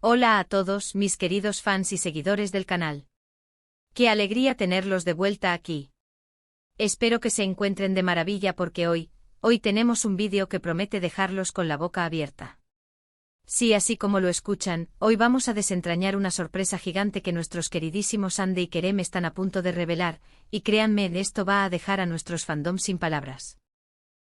Hola a todos mis queridos fans y seguidores del canal. Qué alegría tenerlos de vuelta aquí. Espero que se encuentren de maravilla porque hoy tenemos un vídeo que promete dejarlos con la boca abierta. Sí, así como lo escuchan, hoy vamos a desentrañar una sorpresa gigante que nuestros queridísimos Ande y Kerem están a punto de revelar, y créanme, esto va a dejar a nuestros fandoms sin palabras.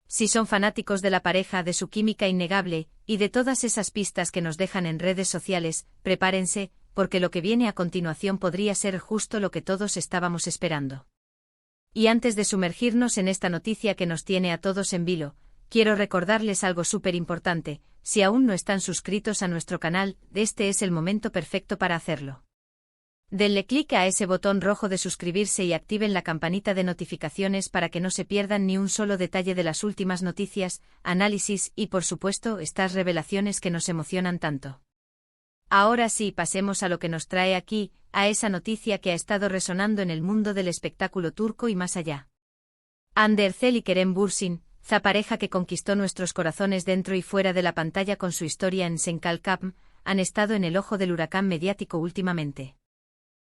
Si son fanáticos de la pareja, de su química innegable, y de todas esas pistas que nos dejan en redes sociales, prepárense, porque lo que viene a continuación podría ser justo lo que todos estábamos esperando. Y antes de sumergirnos en esta noticia que nos tiene a todos en vilo, quiero recordarles algo súper importante: si aún no están suscritos a nuestro canal, este es el momento perfecto para hacerlo. Denle clic a ese botón rojo de suscribirse y activen la campanita de notificaciones para que no se pierdan ni un solo detalle de las últimas noticias, análisis y, por supuesto, estas revelaciones que nos emocionan tanto. Ahora sí, pasemos a lo que nos trae aquí, a esa noticia que ha estado resonando en el mundo del espectáculo turco y más allá. Hande Erçel y Kerem Bürsin, la pareja que conquistó nuestros corazones dentro y fuera de la pantalla con su historia en Senkalkam, han estado en el ojo del huracán mediático últimamente.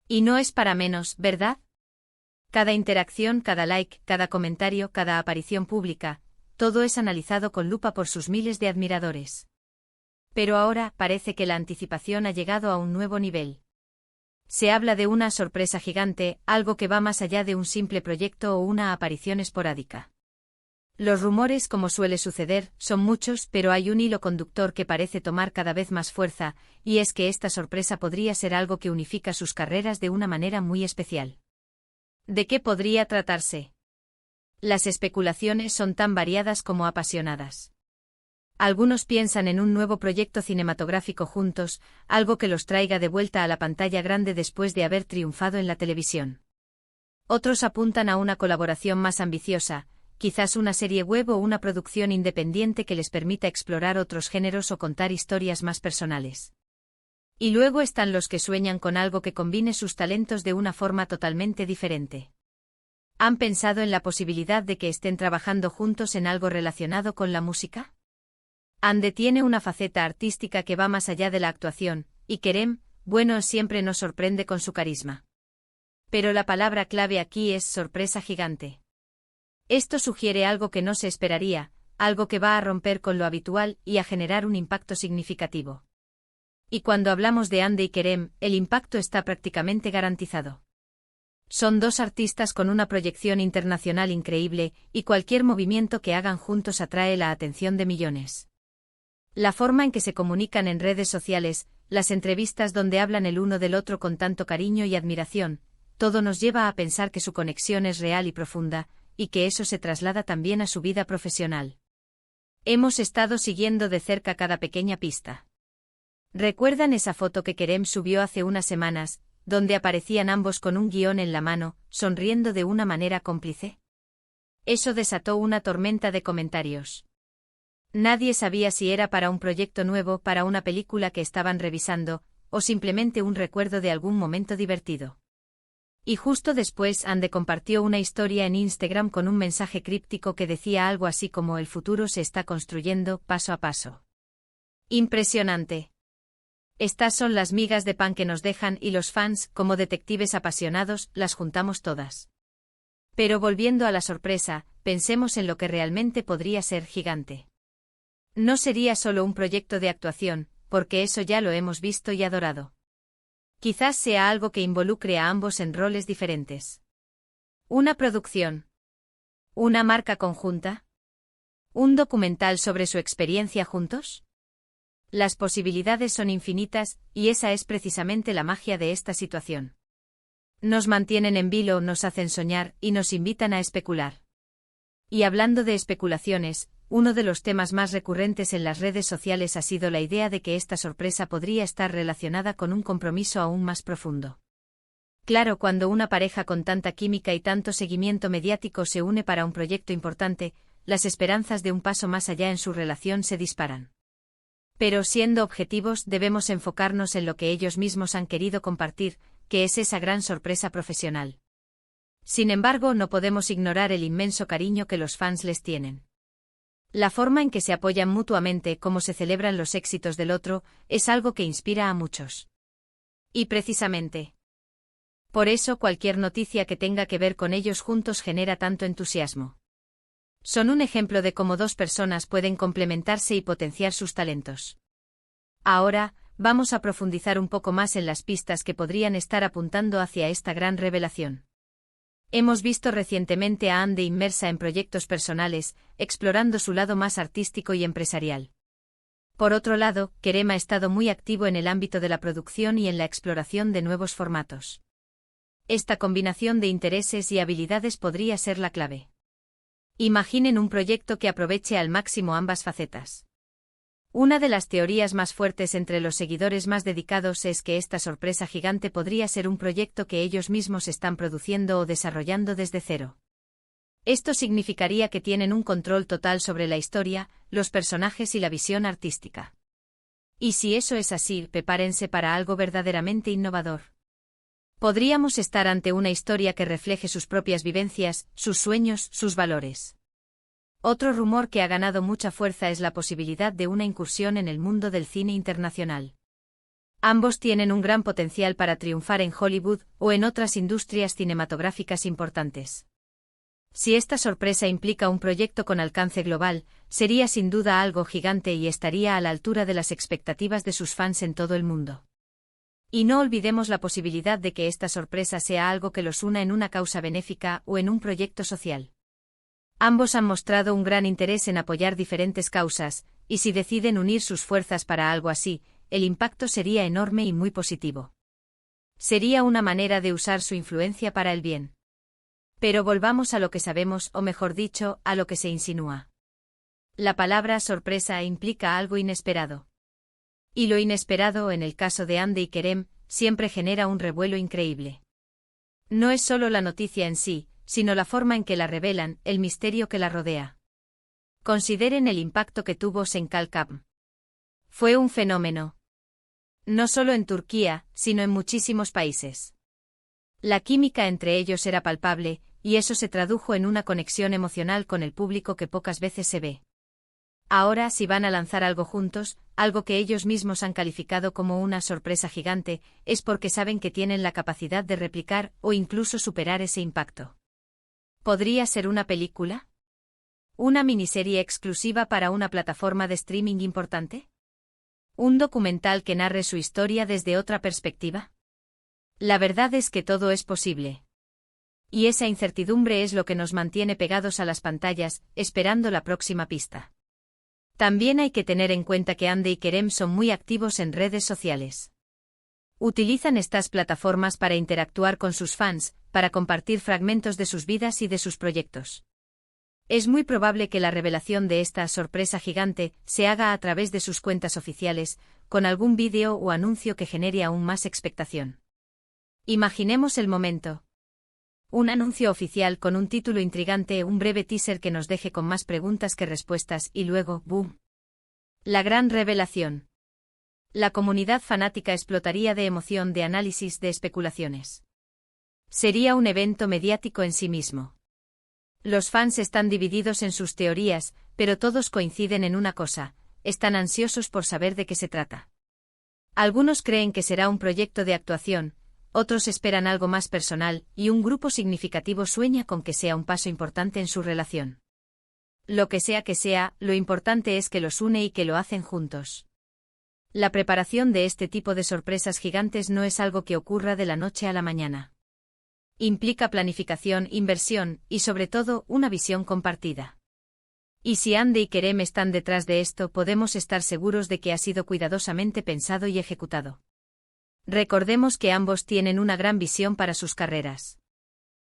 Y no es para menos, ¿verdad? Cada interacción, cada like, cada comentario, cada aparición pública, todo es analizado con lupa por sus miles de admiradores. Pero ahora parece que la anticipación ha llegado a un nuevo nivel. Se habla de una sorpresa gigante, algo que va más allá de un simple proyecto o una aparición esporádica. Los rumores, como suele suceder, son muchos, pero hay un hilo conductor que parece tomar cada vez más fuerza, y es que esta sorpresa podría ser algo que unifica sus carreras de una manera muy especial. ¿De qué podría tratarse? Las especulaciones son tan variadas como apasionadas. Algunos piensan en un nuevo proyecto cinematográfico juntos, algo que los traiga de vuelta a la pantalla grande después de haber triunfado en la televisión. Otros apuntan a una colaboración más ambiciosa, quizás una serie web o una producción independiente que les permita explorar otros géneros o contar historias más personales. Y luego están los que sueñan con algo que combine sus talentos de una forma totalmente diferente. ¿Han pensado en la posibilidad de que estén trabajando juntos en algo relacionado con la música? Hande tiene una faceta artística que va más allá de la actuación, y Kerem, bueno, siempre nos sorprende con su carisma. Pero la palabra clave aquí es sorpresa gigante. Esto sugiere algo que no se esperaría, algo que va a romper con lo habitual y a generar un impacto significativo. Y cuando hablamos de Hande y Kerem, el impacto está prácticamente garantizado. Son dos artistas con una proyección internacional increíble, y cualquier movimiento que hagan juntos atrae la atención de millones. La forma en que se comunican en redes sociales, las entrevistas donde hablan el uno del otro con tanto cariño y admiración, todo nos lleva a pensar que su conexión es real y profunda, y que eso se traslada también a su vida profesional. Hemos estado siguiendo de cerca cada pequeña pista. ¿Recuerdan esa foto que Kerem subió hace unas semanas, donde aparecían ambos con un guión en la mano, sonriendo de una manera cómplice? Eso desató una tormenta de comentarios. Nadie sabía si era para un proyecto nuevo, para una película que estaban revisando, o simplemente un recuerdo de algún momento divertido. Y justo después Hande compartió una historia en Instagram con un mensaje críptico que decía algo así como: el futuro se está construyendo paso a paso. Impresionante. Estas son las migas de pan que nos dejan y los fans, como detectives apasionados, las juntamos todas. Pero volviendo a la sorpresa, pensemos en lo que realmente podría ser gigante. No sería solo un proyecto de actuación, porque eso ya lo hemos visto y adorado. Quizás sea algo que involucre a ambos en roles diferentes. Una producción. Una marca conjunta. ¿Un documental sobre su experiencia juntos? Las posibilidades son infinitas, y esa es precisamente la magia de esta situación. Nos mantienen en vilo, nos hacen soñar, y nos invitan a especular. Y hablando de especulaciones, uno de los temas más recurrentes en las redes sociales ha sido la idea de que esta sorpresa podría estar relacionada con un compromiso aún más profundo. Claro, cuando una pareja con tanta química y tanto seguimiento mediático se une para un proyecto importante, las esperanzas de un paso más allá en su relación se disparan. Pero siendo objetivos, debemos enfocarnos en lo que ellos mismos han querido compartir, que es esa gran sorpresa profesional. Sin embargo, no podemos ignorar el inmenso cariño que los fans les tienen. La forma en que se apoyan mutuamente, cómo se celebran los éxitos del otro, es algo que inspira a muchos. Y precisamente por eso cualquier noticia que tenga que ver con ellos juntos genera tanto entusiasmo. Son un ejemplo de cómo dos personas pueden complementarse y potenciar sus talentos. Ahora, vamos a profundizar un poco más en las pistas que podrían estar apuntando hacia esta gran revelación. Hemos visto recientemente a Andy inmersa en proyectos personales, explorando su lado más artístico y empresarial. Por otro lado, Kerem ha estado muy activo en el ámbito de la producción y en la exploración de nuevos formatos. Esta combinación de intereses y habilidades podría ser la clave. Imaginen un proyecto que aproveche al máximo ambas facetas. Una de las teorías más fuertes entre los seguidores más dedicados es que esta sorpresa gigante podría ser un proyecto que ellos mismos están produciendo o desarrollando desde cero. Esto significaría que tienen un control total sobre la historia, los personajes y la visión artística. Y si eso es así, prepárense para algo verdaderamente innovador. Podríamos estar ante una historia que refleje sus propias vivencias, sus sueños, sus valores. Otro rumor que ha ganado mucha fuerza es la posibilidad de una incursión en el mundo del cine internacional. Ambos tienen un gran potencial para triunfar en Hollywood o en otras industrias cinematográficas importantes. Si esta sorpresa implica un proyecto con alcance global, sería sin duda algo gigante y estaría a la altura de las expectativas de sus fans en todo el mundo. Y no olvidemos la posibilidad de que esta sorpresa sea algo que los una en una causa benéfica o en un proyecto social. Ambos han mostrado un gran interés en apoyar diferentes causas, y si deciden unir sus fuerzas para algo así, el impacto sería enorme y muy positivo. Sería una manera de usar su influencia para el bien. Pero volvamos a lo que sabemos, o mejor dicho, a lo que se insinúa. La palabra sorpresa implica algo inesperado. Y lo inesperado, en el caso de Andy y Kerem, siempre genera un revuelo increíble. No es solo la noticia en sí, sino la forma en que la revelan, el misterio que la rodea. Consideren el impacto que tuvo Senkal Kapm. Fue un fenómeno. No solo en Turquía, sino en muchísimos países. La química entre ellos era palpable, y eso se tradujo en una conexión emocional con el público que pocas veces se ve. Ahora, si van a lanzar algo juntos, algo que ellos mismos han calificado como una sorpresa gigante, es porque saben que tienen la capacidad de replicar o incluso superar ese impacto. ¿Podría ser una película? ¿Una miniserie exclusiva para una plataforma de streaming importante? ¿Un documental que narre su historia desde otra perspectiva? La verdad es que todo es posible. Y esa incertidumbre es lo que nos mantiene pegados a las pantallas, esperando la próxima pista. También hay que tener en cuenta que Andy y Kerem son muy activos en redes sociales. Utilizan estas plataformas para interactuar con sus fans, para compartir fragmentos de sus vidas y de sus proyectos. Es muy probable que la revelación de esta sorpresa gigante se haga a través de sus cuentas oficiales, con algún vídeo o anuncio que genere aún más expectación. Imaginemos el momento. Un anuncio oficial con un título intrigante, un breve teaser que nos deje con más preguntas que respuestas y luego, ¡boom! La gran revelación. La comunidad fanática explotaría de emoción, de análisis, de especulaciones. Sería un evento mediático en sí mismo. Los fans están divididos en sus teorías, pero todos coinciden en una cosa: están ansiosos por saber de qué se trata. Algunos creen que será un proyecto de actuación, otros esperan algo más personal, y un grupo significativo sueña con que sea un paso importante en su relación. Lo que sea, lo importante es que los une y que lo hacen juntos. La preparación de este tipo de sorpresas gigantes no es algo que ocurra de la noche a la mañana. Implica planificación, inversión, y sobre todo, una visión compartida. Y si Andy y Kerem están detrás de esto, podemos estar seguros de que ha sido cuidadosamente pensado y ejecutado. Recordemos que ambos tienen una gran visión para sus carreras.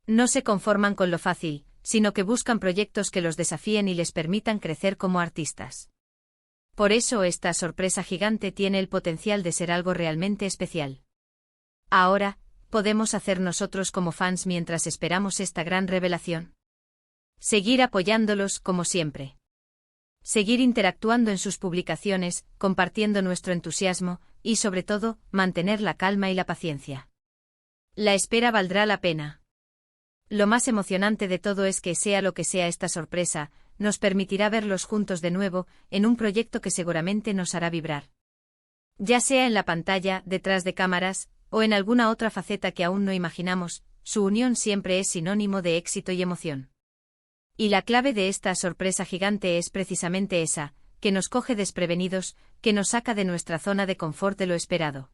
No se conforman con lo fácil, sino que buscan proyectos que los desafíen y les permitan crecer como artistas. Por eso esta sorpresa gigante tiene el potencial de ser algo realmente especial. Ahora, ¿podemos hacer nosotros como fans mientras esperamos esta gran revelación? Seguir apoyándolos como siempre. Seguir interactuando en sus publicaciones, compartiendo nuestro entusiasmo, y sobre todo, mantener la calma y la paciencia. La espera valdrá la pena. Lo más emocionante de todo es que sea lo que sea esta sorpresa, nos permitirá verlos juntos de nuevo, en un proyecto que seguramente nos hará vibrar. Ya sea en la pantalla, detrás de cámaras, o en alguna otra faceta que aún no imaginamos, su unión siempre es sinónimo de éxito y emoción. Y la clave de esta sorpresa gigante es precisamente esa, que nos coge desprevenidos, que nos saca de nuestra zona de confort de lo esperado.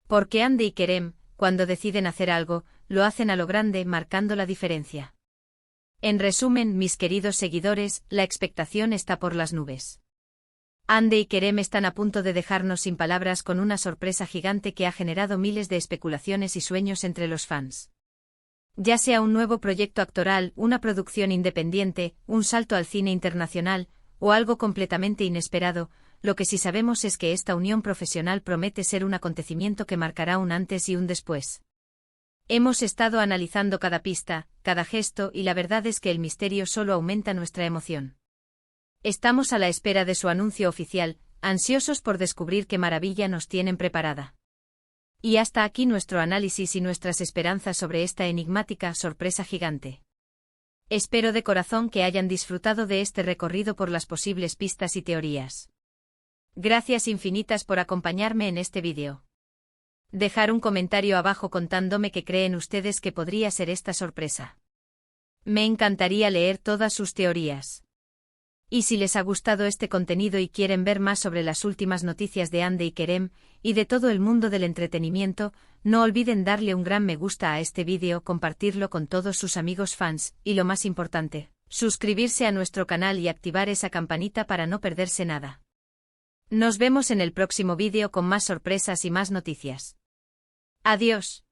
Porque Hande y Kerem, cuando deciden hacer algo, lo hacen a lo grande, marcando la diferencia. En resumen, mis queridos seguidores, la expectación está por las nubes. Hande y Kerem están a punto de dejarnos sin palabras con una sorpresa gigante que ha generado miles de especulaciones y sueños entre los fans. Ya sea un nuevo proyecto actoral, una producción independiente, un salto al cine internacional, o algo completamente inesperado, lo que sí sabemos es que esta unión profesional promete ser un acontecimiento que marcará un antes y un después. Hemos estado analizando cada pista, cada gesto y la verdad es que el misterio solo aumenta nuestra emoción. Estamos a la espera de su anuncio oficial, ansiosos por descubrir qué maravilla nos tienen preparada. Y hasta aquí nuestro análisis y nuestras esperanzas sobre esta enigmática sorpresa gigante. Espero de corazón que hayan disfrutado de este recorrido por las posibles pistas y teorías. Gracias infinitas por acompañarme en este vídeo. Dejar un comentario abajo contándome qué creen ustedes que podría ser esta sorpresa. Me encantaría leer todas sus teorías. Y si les ha gustado este contenido y quieren ver más sobre las últimas noticias de Hande y Kerem, y de todo el mundo del entretenimiento, no olviden darle un gran me gusta a este vídeo, compartirlo con todos sus amigos fans, y lo más importante, suscribirse a nuestro canal y activar esa campanita para no perderse nada. Nos vemos en el próximo vídeo con más sorpresas y más noticias. Adiós.